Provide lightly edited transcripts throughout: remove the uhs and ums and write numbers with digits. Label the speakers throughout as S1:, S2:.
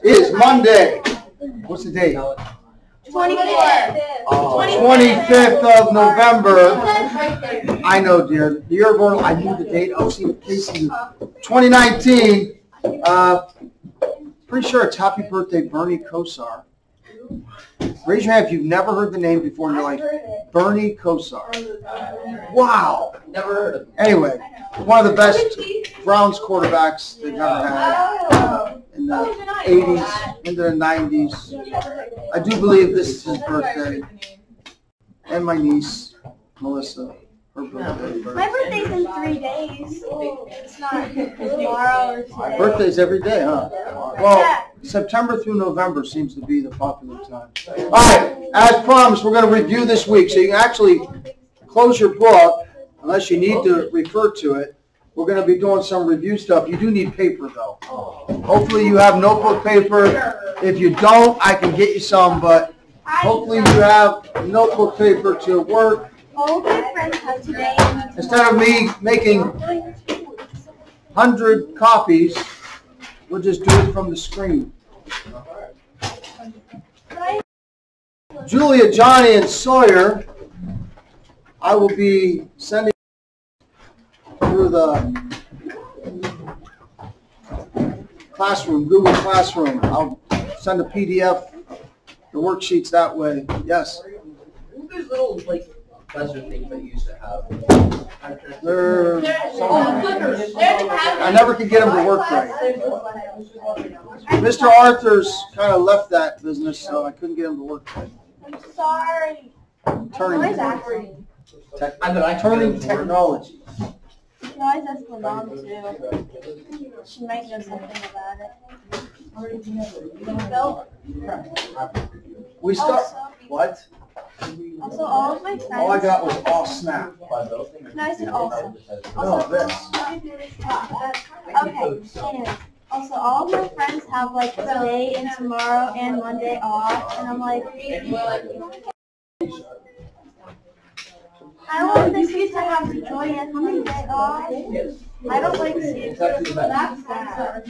S1: is Monday. What's the date?
S2: 25th.
S1: 25th of November. I know, dear. The year of our, I knew the date. Oh, see, Casey. 2019. Pretty sure it's happy birthday, Bernie Kosar. Raise your hand if you've never heard the name before in your life. Bernie Kosar. Wow.
S3: Never heard of him.
S1: Anyway, one of the best Browns quarterbacks they've ever had in the 80s, into the 90s. I do believe this is his birthday. And my niece, Melissa, her birthday.
S2: My birthday's in 3 days. It's not tomorrow or today.
S1: Birthdays every day, huh? Well, September through November seems to be the popular time. All right, as promised, we're going to review this week. So you can actually close your book, unless you need to refer to it. We're going to be doing some review stuff. You do need paper, though. Hopefully you have notebook paper. If you don't, I can get you some, but hopefully you have notebook paper to work.
S2: All my friends have today.
S1: Instead of me making 100 copies, we'll just do it from the screen. Julia, Johnny, and Sawyer, I will be sending through the Classroom, Google Classroom. I'll send a PDF, the worksheets that way. Yes?
S3: There's little, like, pleasure things that you used to have.
S1: I never could get them to work right. Mr. Arthur's kind of left that business, so I couldn't get him to work right.
S2: I'm sorry.
S1: Turning technology.
S2: You can always ask my mom too. She might know something about it.
S1: We start. What?
S2: Also, all of my friends.
S1: All I got was all snap.
S2: No, I said also.
S1: No, this.
S2: Okay. Anyways, also, all of my friends have like today and tomorrow and Monday off, and I'm like, I want the kids to have the joy of having a day off. I don't like seeing it. That's sad.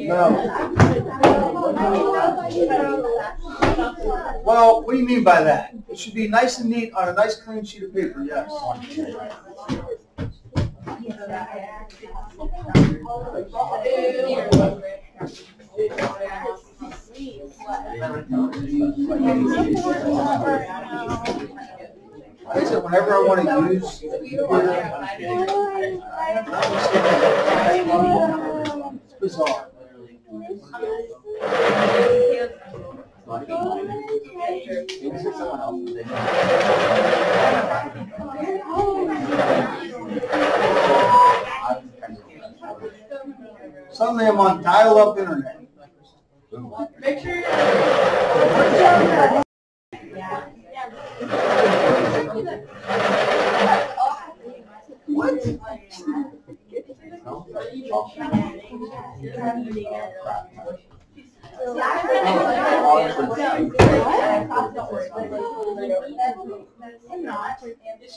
S1: No. Well, what do you mean by that? It should be nice and neat on a nice clean sheet of paper, yes. I said whenever I want to use it's bizarre. Suddenly I'm on dial-up internet.
S4: Make sure
S1: What?
S4: I'm not.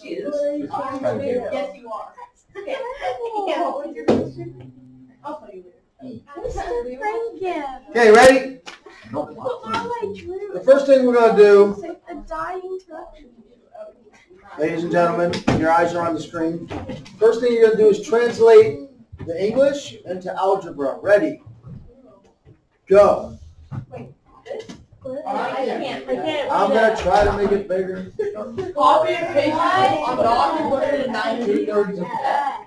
S4: She is. Yes, you are. Okay. What's your question? I'll tell you later.
S1: Okay, ready?
S2: The
S1: The first thing we're going to do,
S2: a dying truck.
S1: ladies and gentlemen, your eyes are on the screen. First thing you're going to do is translate the English into algebra. Ready? Go.
S4: I can't.
S1: I'm going to try to make it bigger.
S4: Copy and paste on document put it in 2/3 of that.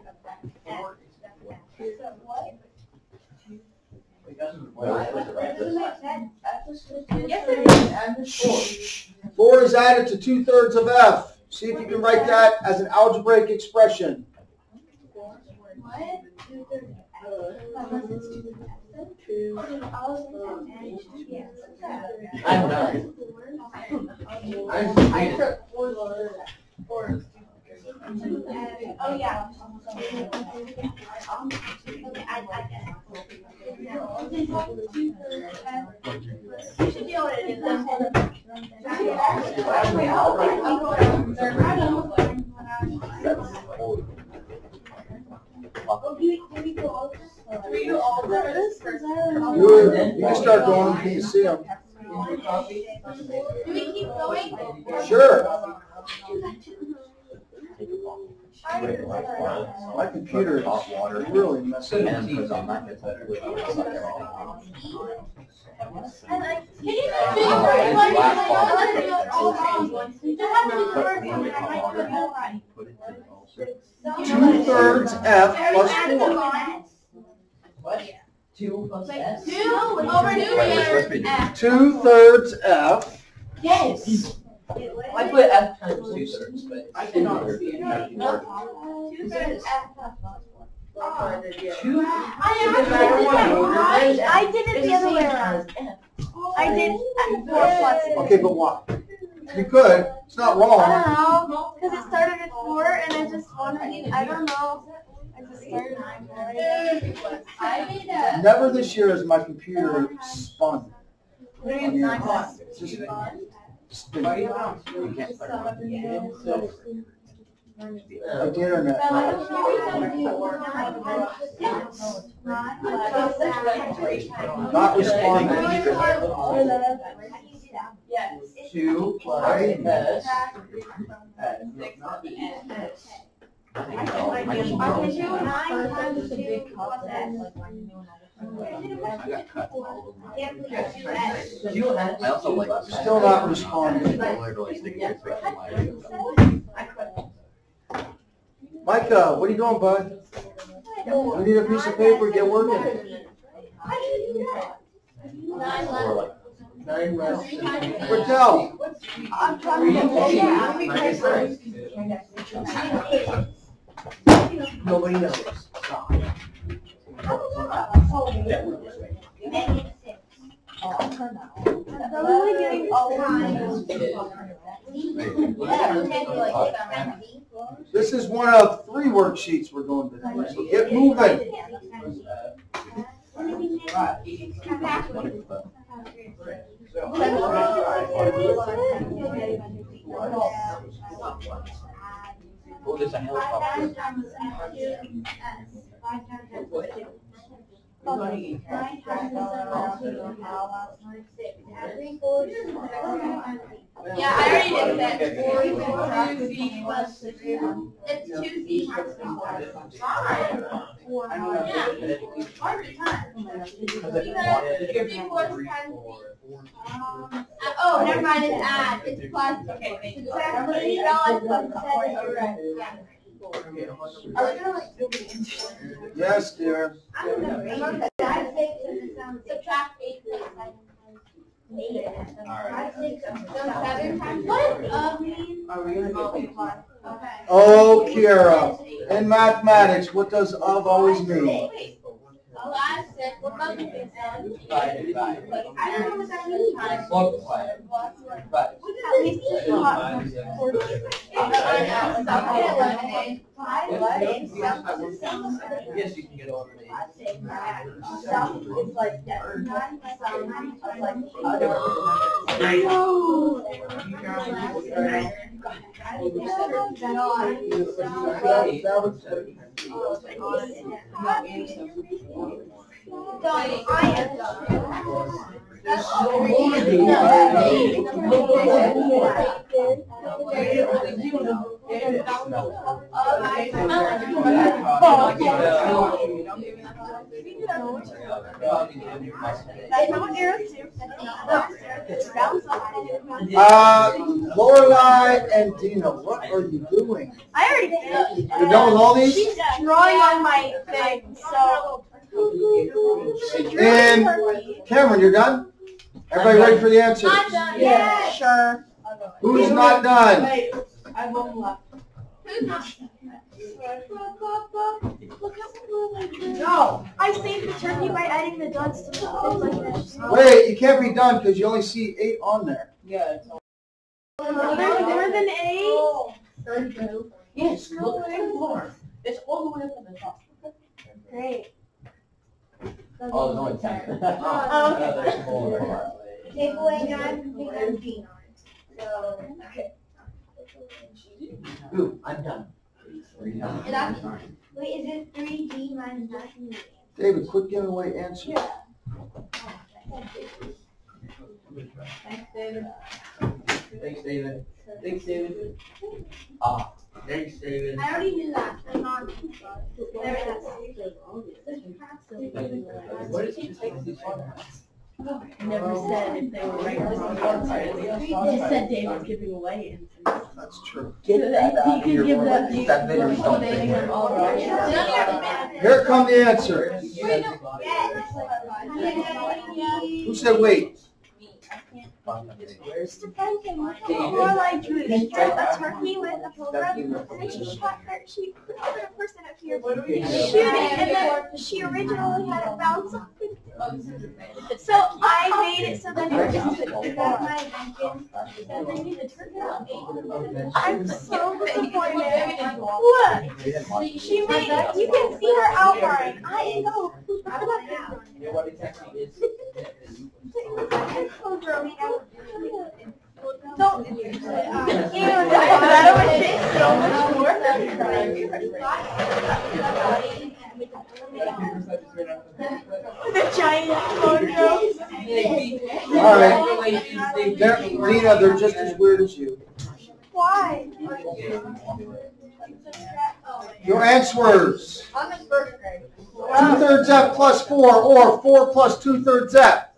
S4: Yes, it is.
S1: 4 is added to 2/3 of F. See if you can write that as an algebraic expression.
S3: I'm not.
S2: Oh yeah. Okay, I get it. You should be able to do that.
S1: You can start going until you see them.
S2: Do we keep going?
S1: Sure. My computer is really messing up.
S2: And like, can you just do
S1: Two-thirds F plus 4.
S3: What? 2 plus S?
S2: 2 over 2 F.
S1: Two-thirds F.
S2: Yes.
S3: I put F times 2/3, but
S4: I cannot see it.
S2: 2/3 F. I did it the other way around. I did 4 plus.
S1: Okay, but why? You could. It's not
S2: I
S1: wrong.
S2: don't know, because it started at 4 and I just wanted, I don't know. I just started at
S1: Never this year has my computer spun. It's just spinning. Like the internet. Not responding.
S3: 2 plus S.
S5: I also like
S1: Still not responding. Micah, what are you doing, bud? We need a piece of paper. Get working.
S3: 9 less.
S1: Raquel.
S2: I'm trying
S3: Nobody knows.
S2: Probably getting all kinds.
S1: This is one of 3 worksheets we're doing today, so get moving.
S5: Oh, there's a helicopter.
S2: Yeah, I already did that. 2Z plus 6. It's 2Z plus 4. Oh, never mind, it's add. It's plus. Okay,
S1: Yes, dear.
S2: Subtract 8.
S1: Oh, Kira. In mathematics, what does of always mean?
S2: I don't know what that means.
S3: Yes, you can get over me.
S1: Lorelai and Dina, what are you doing?
S2: I already did.
S1: You're done with all these?
S2: She's drawing on my thing, so.
S1: And Cameron, you're done? Everybody ready for the answer?
S2: I'm done. Yeah. Sure.
S1: Who's not done?
S4: Wait, I have one left.
S2: Who's not?
S4: No.
S2: I saved the turkey by adding the duds to things like this.
S1: Wait, you can't be done because you only see 8 on there.
S4: Yeah, it's all.
S2: There's more than 8?
S4: 32. Yes, look at more. It's all the way up in the top.
S2: Great.
S5: Oh, no, it's 10.
S2: Oh, okay.
S5: There's more.
S2: Take away 9 because D. So, okay.
S3: Ooh, I'm done.
S2: Wait, is it 3D minus 9?
S1: David, quit giving away answers.
S4: Thanks, David.
S3: Thanks, David. Thanks, David. Thanks, David.
S2: I already knew that. I'm on.
S3: What is he taking these photos?
S4: Never said if they were right or wrong. He just said Dave was giving away instruments.
S1: That's true.
S4: So that he could give that. All right.
S1: Here come the answer. Who said wait?
S2: Mr. Franklin, look how well I drew. She drew a turkey with a pullover, and then she shot her. She put a person up here, shoot it, and then she originally had it bounce off. So I made it so that it was just above my blanket, and then you the turkey. I'm so disappointed. What? She made it. You can see her outline. I know. Don't. Ew, that would take so much more. The giant photo.
S1: All right. Lena, they're just as weird as you.
S2: Why?
S1: Your answers.
S2: I'm in first grade.
S1: 2/3 F plus 4 or 4 plus 2/3 F.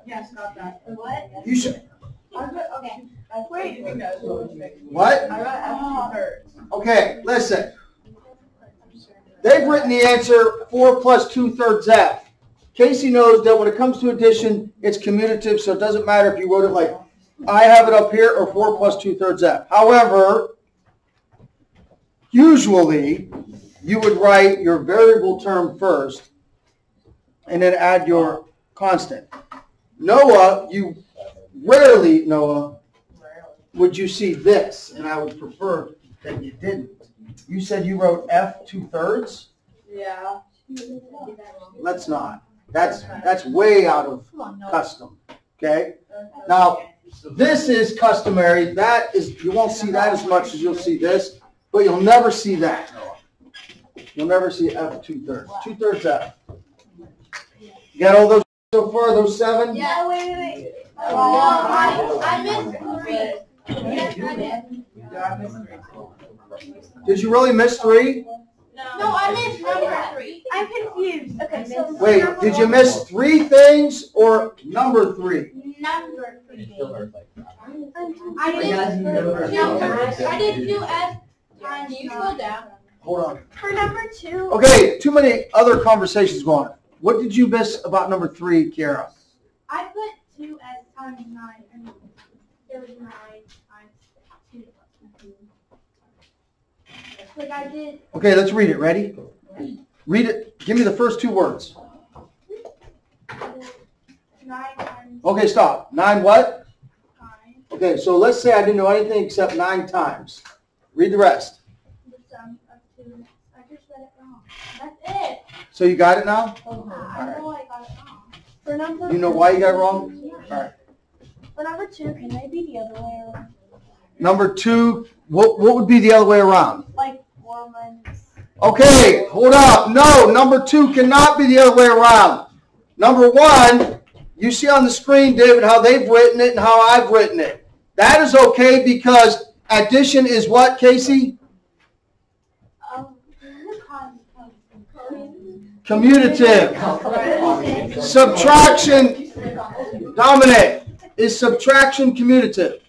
S4: Yes, not that.
S2: What?
S1: You should.
S2: Okay.
S4: Wait.
S1: What?
S4: I got F.
S1: Okay, listen. They've written the answer 4 plus 2/3 F. Casey knows that when it comes to addition, it's commutative, so it doesn't matter if you wrote it like I have it up here or 4 plus 2/3 F. However, usually you would write your variable term first and then add your constant. Noah, you rarely, Noah, would you see this, and I would prefer that you didn't. You said you wrote F 2/3?
S4: Yeah.
S1: Let's not. That's way out of custom. Okay? Now, this is customary. That is, you won't see that as much as you'll see this, but you'll never see that. You'll never see F 2/3. 2/3 F. You got all those so far, those 7?
S2: Yeah, wait. I missed 3. Yes, I did.
S1: Did you really miss 3?
S2: No, I missed number 3. I'm confused. Okay, so
S1: Wait, did you miss 3 things or number 3?
S2: number 3?
S3: I
S2: did 2S times. Can you scroll down?
S1: Hold on.
S2: For number 2.
S1: Okay, too many other conversations going on. What did you miss about number 3, Kiara?
S2: I put 2S times 9, and it was 9 times 2. Like I did.
S1: Okay, let's read it. Ready? Read it. Give me the first 2 words.
S2: 9 times
S1: Okay, stop. 9 what?
S2: 9.
S1: Okay, so let's say I didn't know anything except 9 times. Read the rest.
S2: The sum of 2. I just read it wrong. That's it.
S1: So you got it now?
S2: I know I got it wrong. For number.
S1: You know why you got it wrong? All right.
S2: For number 2, can they be the other way around?
S1: Number 2, what would be the other way around?
S2: Like 4 minus.
S1: Okay, hold up. No, number 2 cannot be the other way around. Number 1, you see on the screen, David, how they've written it and how I've written it. That is okay because addition is what, Casey? Commutative. Subtraction, Dominic, is subtraction commutative?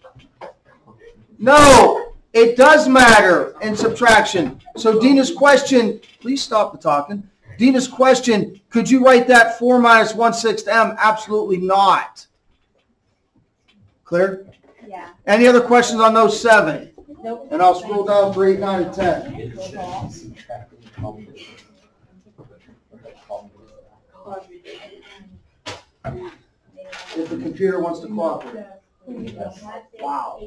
S1: No, it does matter in subtraction. So Dina's question, please stop the talking. Dina's question, could you write that 4 minus 1/6 m? Absolutely not. Clear?
S2: Yeah.
S1: Any other questions on those 7?
S2: Nope.
S1: And I'll scroll down for 8, 9, and 10. If the computer wants to cooperate. Wow.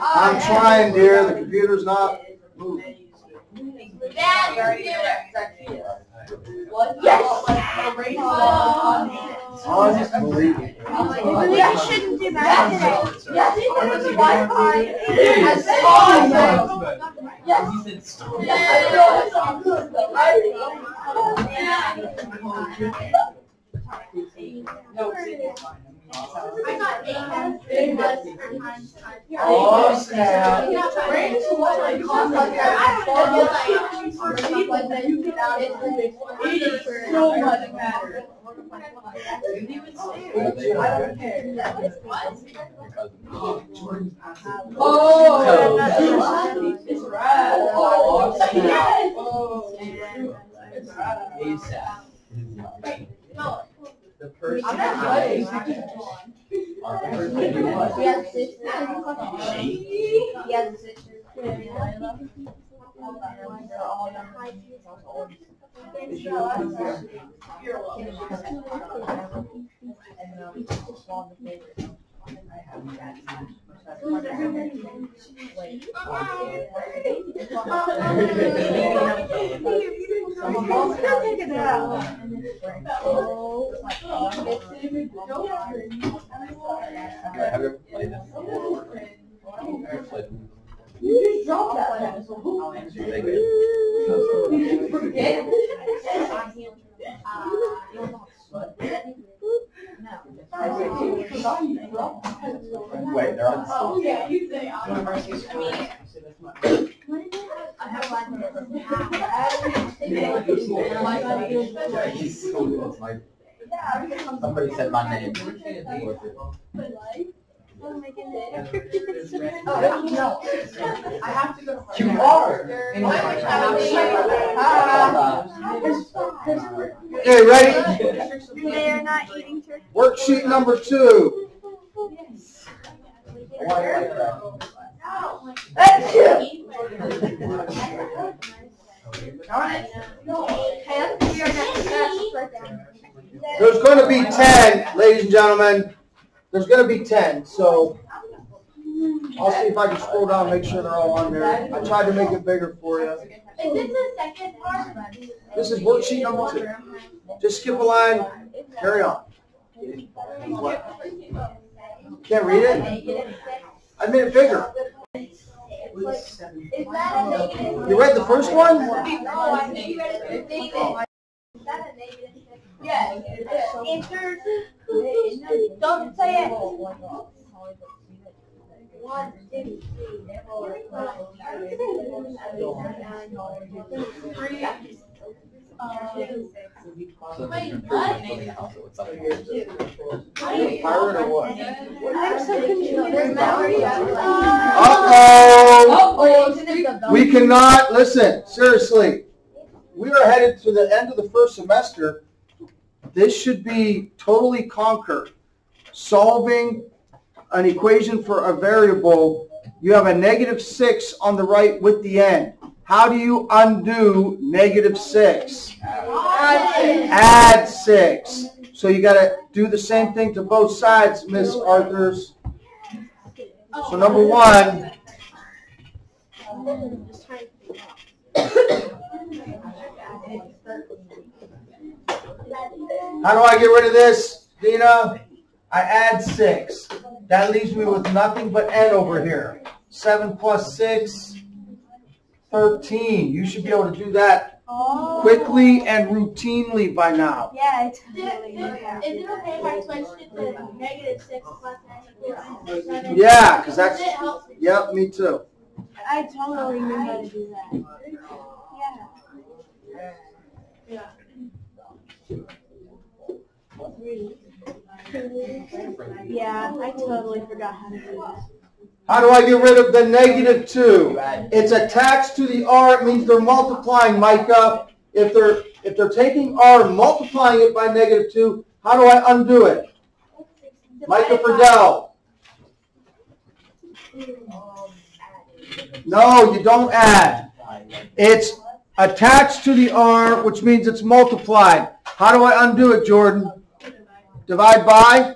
S1: I'm trying, dear. The computer's not moving. Unbelievable.
S2: You shouldn't do that today. Yes, he said it's Wi-Fi.
S3: Yes.
S2: That's awesome. Yes.
S3: He said stop.
S2: I got 8 times.
S1: Oh, snap.
S4: So much matter.
S5: I don't care.
S4: Oh,
S3: It's
S4: rad.
S3: Oh,
S4: Yes.
S3: It's ASAP. The person.
S2: I'm not playing.
S5: What?
S2: He has sisters.
S5: She?
S2: He has sisters.
S5: Have you ever played this? Have you ever played this?
S4: You just dropped that one.
S5: They good.
S4: Forget.
S5: Wait, they're on.
S4: Yeah, you say
S3: One of our sisters.
S5: Somebody said my name.
S2: Oh my goodness.
S4: no. I have to go.
S3: You are.
S1: Okay, ready?
S2: They are not eating turkey.
S1: Worksheet number 2.
S5: Why like that?
S4: That's you.
S1: There's going to be 10, ladies and gentlemen. There's going to be 10, so I'll see if I can scroll down and make sure they're all on there. I tried to make it bigger for you.
S2: Is this the second part?
S1: This is worksheet number 2. Just skip a line, carry on. Can't read it? I made it bigger.
S2: Is that a negative?
S1: You read the first one?
S2: No, I think you read it. David. Is that a negative?
S4: Yes.
S2: Answer. Don't say it. 1, 2, 3, 4, 5, 6, 7, 8, 9, 10.
S5: Wait, what?
S1: Pirate or what?
S2: I'm so confused. There's memory.
S1: Uh-oh! We cannot, listen, seriously. We are headed to the end of the first semester. This should be totally conquered. Solving an equation for a variable, you have a -6 on the right with the end. How do you undo -6? Add 6. So you got to do the same thing to both sides, Miss Arthurs. So number 1. How do I get rid of this, Dina? I add 6. That leaves me with nothing but n over here. 7 plus 6, 13. You should be able to do that quickly and routinely by now.
S2: Yeah, it's totally. Is it okay if I switched it to -6 plus n?
S1: Yeah, because that's,
S2: Does it help?
S1: yep, me too.
S2: I totally knew how to do that. Yeah. Yeah, I totally forgot how to do that.
S1: How do I get rid of the -2? It's attached to the r. It means they're multiplying, Micah. If they're taking r and multiplying it by -2, how do I undo it? Micah Friedel. No, you don't add. It's attached to the r, which means it's multiplied. How do I undo it, Jordan? Divide by?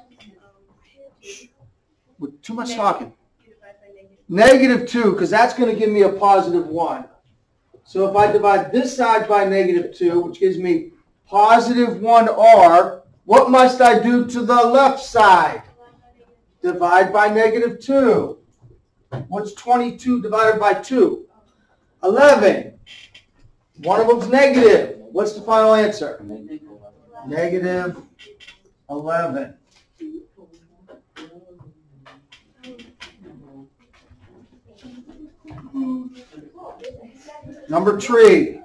S1: With too much talking. -2, because that's going to give me a +1. So if I divide this side by -2, which gives me +1r, what must I do to the left side? Divide by negative 2. What's 22 divided by 2? 11. One of them's negative. What's the final answer? Negative 11. Number 3.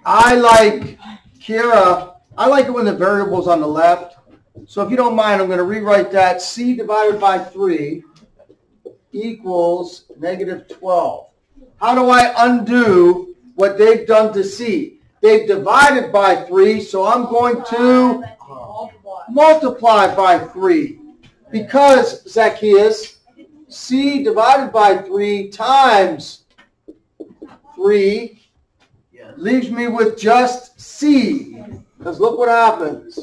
S1: I like, Kira, I like it when the variable's on the left. So if you don't mind, I'm going to rewrite that. C divided by 3 equals negative 12. How do I undo what they've done to C? They've divided by 3, so I'm going to multiply by 3. Because, Zacchaeus, C divided by 3 times 3 leaves me with just C. Because look what happens.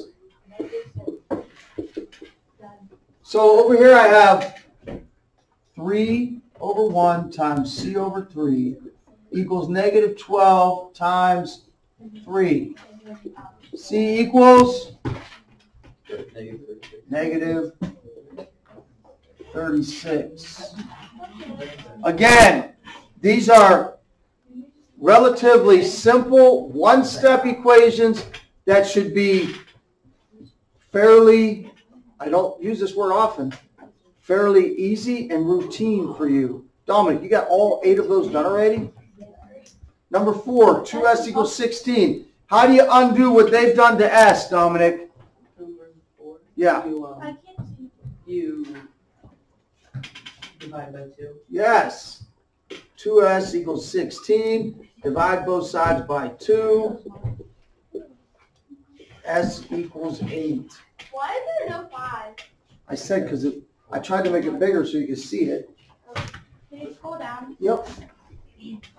S1: So over here I have 3 over 1 times C over 3 equals negative 12 times 3. C equals negative 36. Again, these are relatively simple one-step equations that should be fairly, I don't use this word often, fairly easy and routine for you. Dominic, you got all 8 of those done already? Number 4, 2s equals 16. How do you undo what they've done to s, Dominic? Yeah.
S3: You divide by 2.
S1: Yes. 2s equals 16. Divide both sides by 2. S equals 8.
S2: Why is there no 5?
S1: I said because I tried to make it bigger so you could see it.
S2: Can you scroll down?
S1: Yep.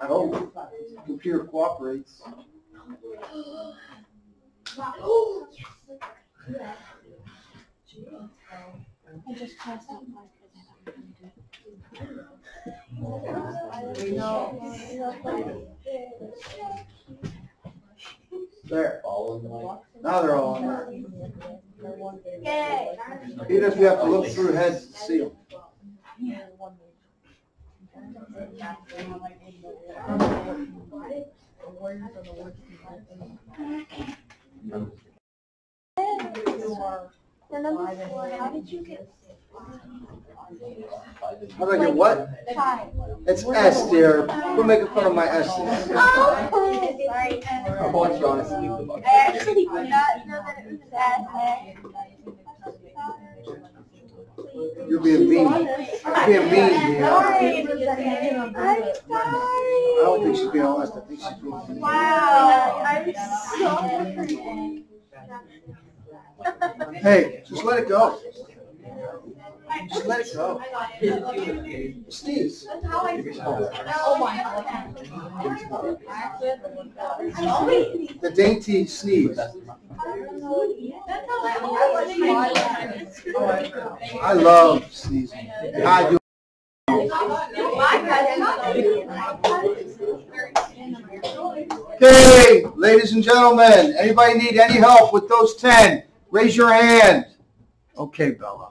S1: I hope the computer cooperates.
S2: I just pressed on my
S1: There. Now they're all in there.
S2: Yay!
S1: Even if you have to look through heads to see them.
S2: For number 4, how did you get
S1: How do I get what?
S2: 5?
S1: It's S, dear. Quit making fun of my S's.
S2: Oh, sorry.
S3: I want you honestly leave the box.
S2: I actually did not know that it was S.
S1: You're being mean. You're being mean, dear.
S2: I'm sorry.
S1: I don't think she's being honest. I think she's being mean.
S2: Wow, I'm sorry.
S1: Hey, just let it go. Just let it go. Sneeze.
S2: Oh my God.
S1: The dainty sneeze. I love sneezing. I do. Okay, ladies and gentlemen, anybody need any help with those 10? Raise your hand. Okay, Bella.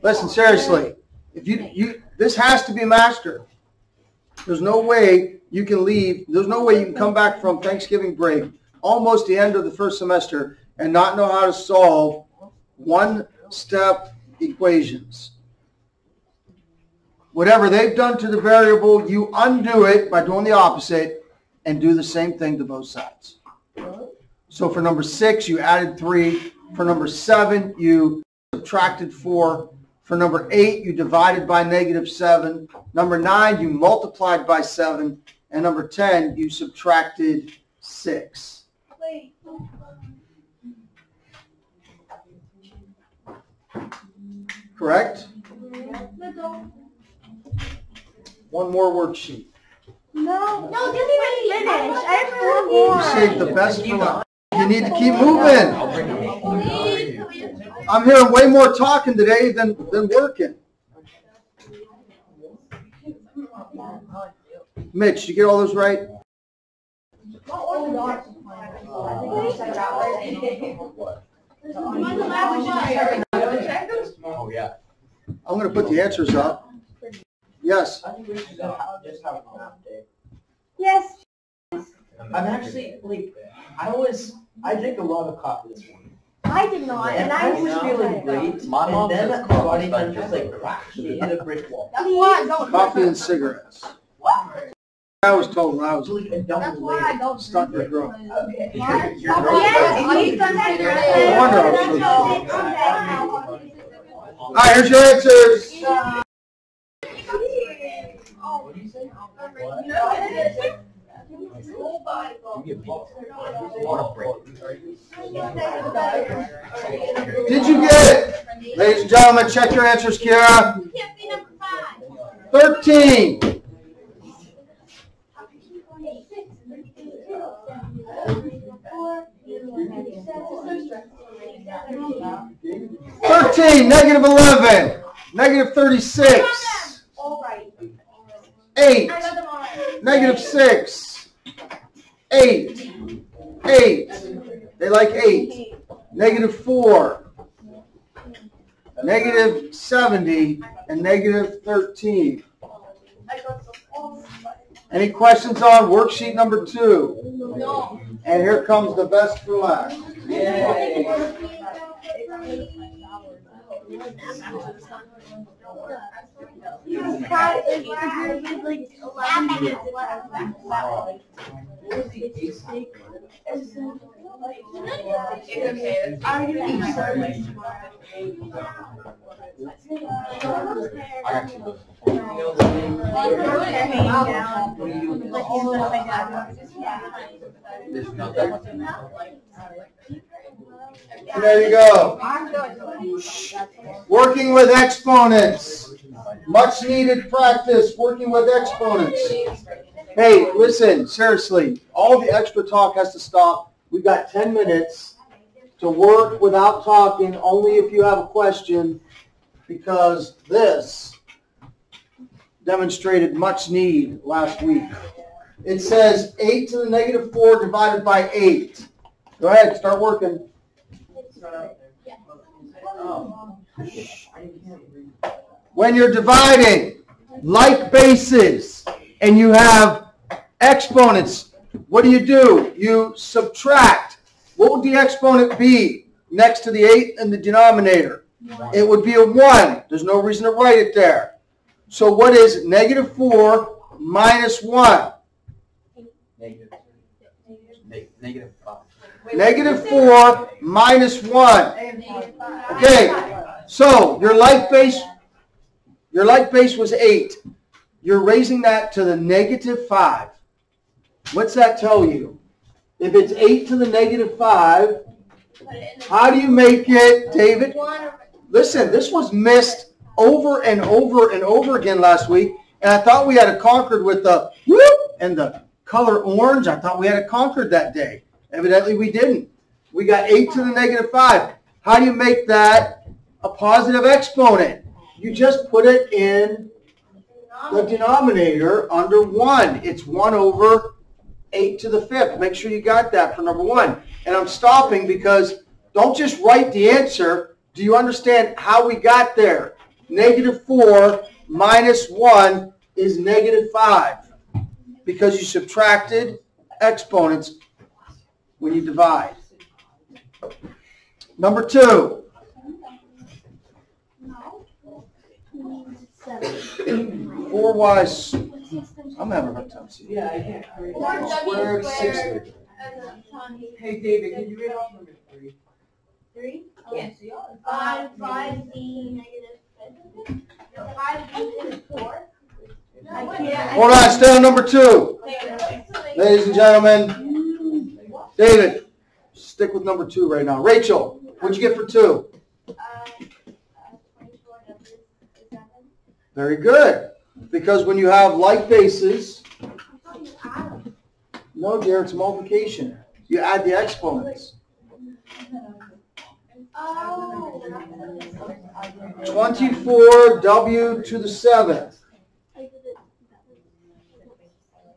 S1: Listen, seriously, if you this has to be mastered. There's no way you can leave. There's no way you can come back from Thanksgiving break, almost the end of the first semester, and not know how to solve one-step equations. Whatever they've done to the variable, you undo it by doing the opposite and do the same thing to both sides. So for number 6, you added 3. For number 7, you subtracted 4. For number 8, you divided by negative 7. Number 9, you multiplied by 7. And number 10, you subtracted 6.
S2: Wait.
S1: Correct? One more worksheet.
S2: No, didn't even finish. I have 4 more.
S1: You saved the best for last. You need to keep moving. I'm hearing way more talking today than working. Mitch, you get all those right?
S5: Oh, yeah.
S1: I'm going to put the answers up. Yes.
S3: I think we should just have a math day.
S2: Yes.
S3: I'm actually, like, I drink a lot of coffee this morning.
S2: I did not, and I
S3: was feeling great,
S5: My mom
S3: and then
S5: says
S3: my
S5: coffee's
S3: body
S5: not
S3: kind of just
S5: good.
S3: like crashed. It hit a brick wall.
S2: That's why I don't.
S1: Coffee and cigarettes. I was told when I was
S3: Like a double
S2: That's why I
S3: layer.
S2: don't.
S1: stuck in the growth.
S3: Okay.
S2: Yes,
S5: Your
S2: he's done
S1: No
S2: that.
S1: wonder I was so All right, here's your answers.
S3: What do you say?
S1: Did you get it? Ladies and gentlemen, check your answers, Kiara. 13. 13, negative 11, negative 36, 8, negative 6, 8, 8, they like 8, negative 4, negative 70, and negative 13. Any questions on worksheet number 2?
S2: No.
S1: And here comes the best for last. And there you go. Working with exponents. Much needed practice working with exponents. Hey, listen, seriously, all the extra talk has to stop. We've got 10 minutes to work without talking, only if you have a question, because this demonstrated much need last week. It says 8 to the negative 4 divided by 8. Go ahead, start working. When you're dividing like bases and you have exponents, what do? You subtract. What would the exponent be next to the 8 in the denominator? It would be a 1. There's no reason to write it there. So what is negative 4 minus 1?
S5: Negative 5.
S1: Negative 4 minus 1. Okay, so your like base was 8. You're raising that to the negative 5. What's that tell you? If it's 8 to the negative 5, how do you make it, David? Listen, this was missed over and over and over again last week, and I thought we had it conquered with the whoop and the color orange. I thought we had it conquered that day. Evidently we didn't. We got 8 to the negative 5. How do you make that a positive exponent? You just put it in the denominator under 1. It's 1 over 8 to the 5th. Make sure you got that for number 1. And I'm stopping because don't just write the answer. Do you understand how we got there? Negative 4 minus 1 is negative 5 because you subtracted exponents when you divide. Number 2. 4y. I'm having a hard time seeing.
S3: Yeah, I can't.
S1: Squared 60.
S3: Hey, David, can you read off number 3?
S2: 3?
S3: Yes.
S2: 5b negative 4.
S1: Hold on, stay on number 2. Ladies and gentlemen, David, stick with number 2 right now. Rachel, what'd you get for 2?
S2: 24.
S1: Very good. Because when you have like bases, no, dear, it's multiplication. You add the exponents. 24w to the 7th.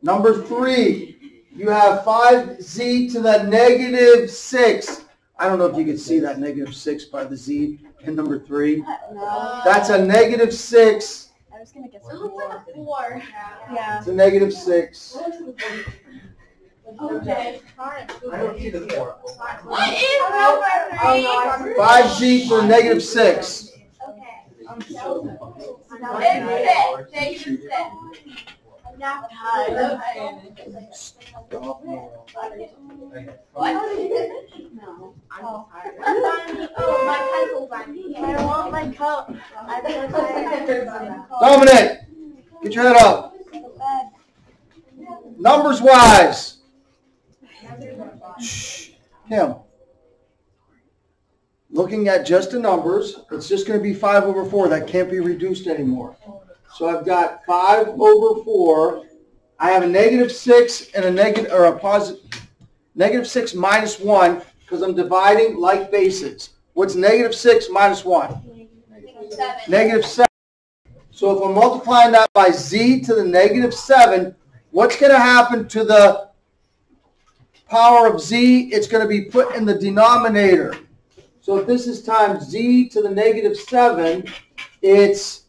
S1: Number 3. You have 5z to the negative 6. I don't know if you can see that negative 6 by the z in number 3.
S2: No.
S1: That's a negative 6.
S2: I was gonna guess
S4: It looks like a 4.
S2: Yeah.
S1: It's a negative 6.
S2: Okay.
S3: I don't see the 4.
S2: What is number 3?
S1: 5z to the negative 6.
S2: Okay.
S5: It's 6.
S2: I'm not
S4: What?
S2: No. Oh, my pencil's on me. I want my coat.
S1: Dominic, get your head up. Numbers wise. Shh. Him. Looking at just the numbers, it's just going to be 5 over 4. That can't be reduced anymore. So I've got 5 over 4. I have a negative 6 and a negative or a positive negative 6 minus 1 because I'm dividing like bases. What's negative 6 minus 1? Negative 7. So if I'm multiplying that by z to the negative 7, what's going to happen to the power of z? It's going to be put in the denominator. So if this is times z to the negative 7, it's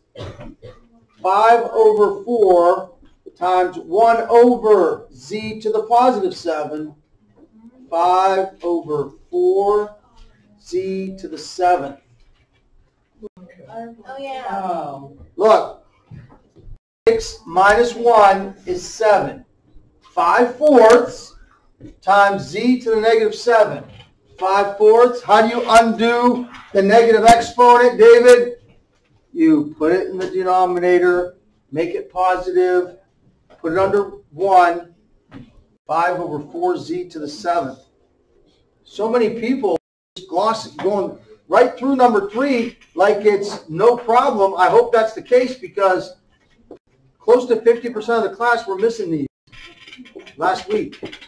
S1: 5 over 4 times 1 over z to the positive 7. 5 over 4 z to the 7.
S2: Oh, yeah.
S3: Oh.
S1: Look, 6 minus 1 is 7. 5 fourths times z to the negative 7. 5 fourths. How do you undo the negative exponent, David? You put it in the denominator, make it positive, put it under 1, 5 over 4z to the 7th. So many people just going right through number 3 like it's no problem. I hope that's the case because close to 50% of the class were missing these last week.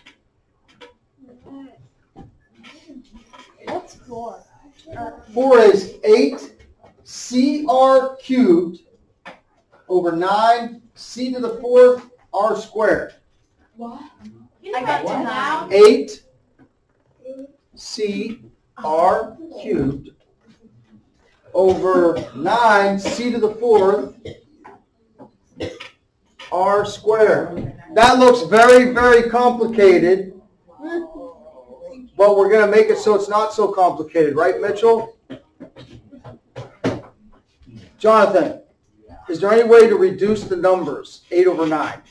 S2: What's 4?
S1: 4 is 8 CR cubed over 9 c to the 4th r squared.
S2: What? I got to now.
S1: 8 CR cubed over 9 c to the 4th r squared. That looks very, very complicated. But we're going to make it so it's not so complicated, right, Mitchell? Jonathan, is there any way to reduce the numbers, 8 over 9?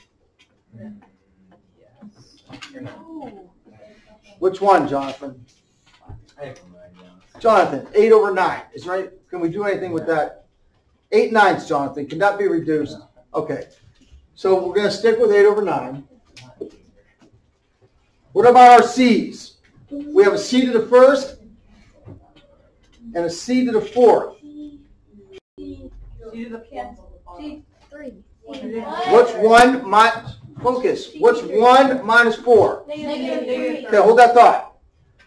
S1: Which one, Jonathan? Jonathan, 8 over 9. Is there any, can we do anything with that? 8 ninths, Jonathan. Can that be reduced? Okay. So we're going to stick with 8 over 9. What about our C's? We have a c to the 1st and a c to the 4th. What's 1 minus, focus, what's 1 minus 4?
S2: Negative 3.
S1: Okay, hold that thought.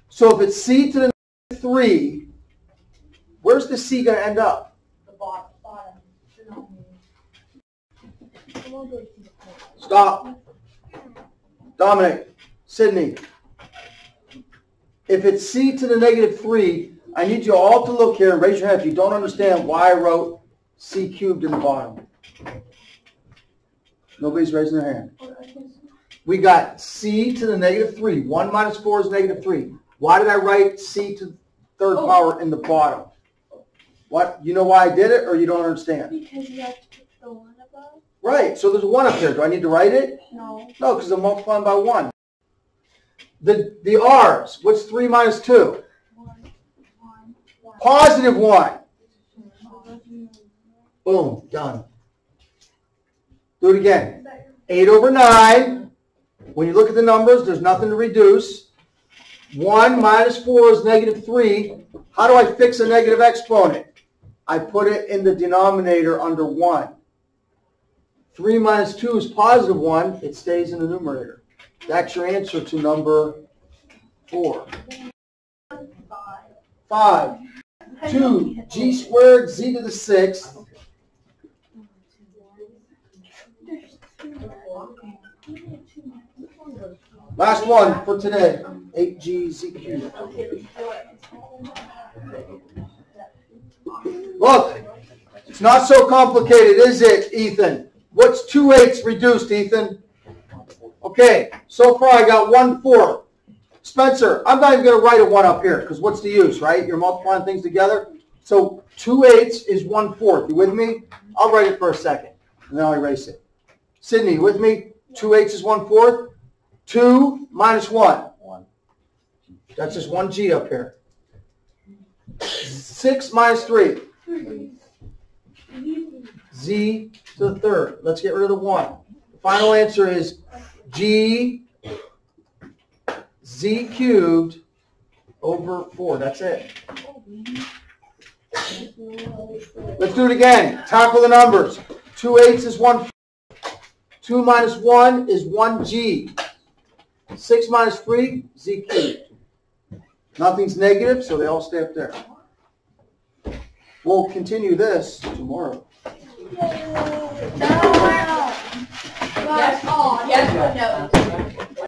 S1: So if it's c to the 3, where's the c going to end up?
S2: The bottom.
S1: Stop. Dominic, Sydney. If it's c to the negative 3, I need you all to look here and raise your hand if you don't understand why I wrote c cubed in the bottom. Nobody's raising their hand. We got c to the negative 3. 1 minus 4 is negative 3. Why did I write c to the 3rd power in the bottom? What? You know why I did it, or you don't understand?
S2: Because you have to put the 1 above?
S1: Right, so there's a 1 up here. Do I need to write it?
S2: No.
S1: No, because I'm multiplying by 1. The r's, what's 3 minus 2?
S2: 1.
S1: Positive 1. Boom, done. Do it again. 8 over 9. When you look at the numbers, there's nothing to reduce. 1 minus 4 is negative 3. How do I fix a negative exponent? I put it in the denominator under 1. 3 minus 2 is positive 1. It stays in the numerator. That's your answer to number 4. 5. 2 g squared z to the 6th. Last one for today. 8gz cubed. Look, it's not so complicated, is it, Ethan? What's 2 8s reduced, Ethan? Okay, so far I got 1/4. Spencer, I'm not even going to write a 1 up here, because what's the use, right? You're multiplying things together. So 2 8s is 1/4. You with me? I'll write it for a second, and then I'll erase it. Sydney, you with me? 2 8s is 1/4. 2 minus 1. That's just 1g up here. 6 minus 3. Z to the third. Let's get rid of the 1. The final answer is g z cubed over 4. That's it. Let's do it again. Tackle the numbers. 2 8s is 1. 2 minus 1 is 1g. 6 minus 3, z cubed. Nothing's negative, so they all stay up there. We'll continue this tomorrow.
S2: No.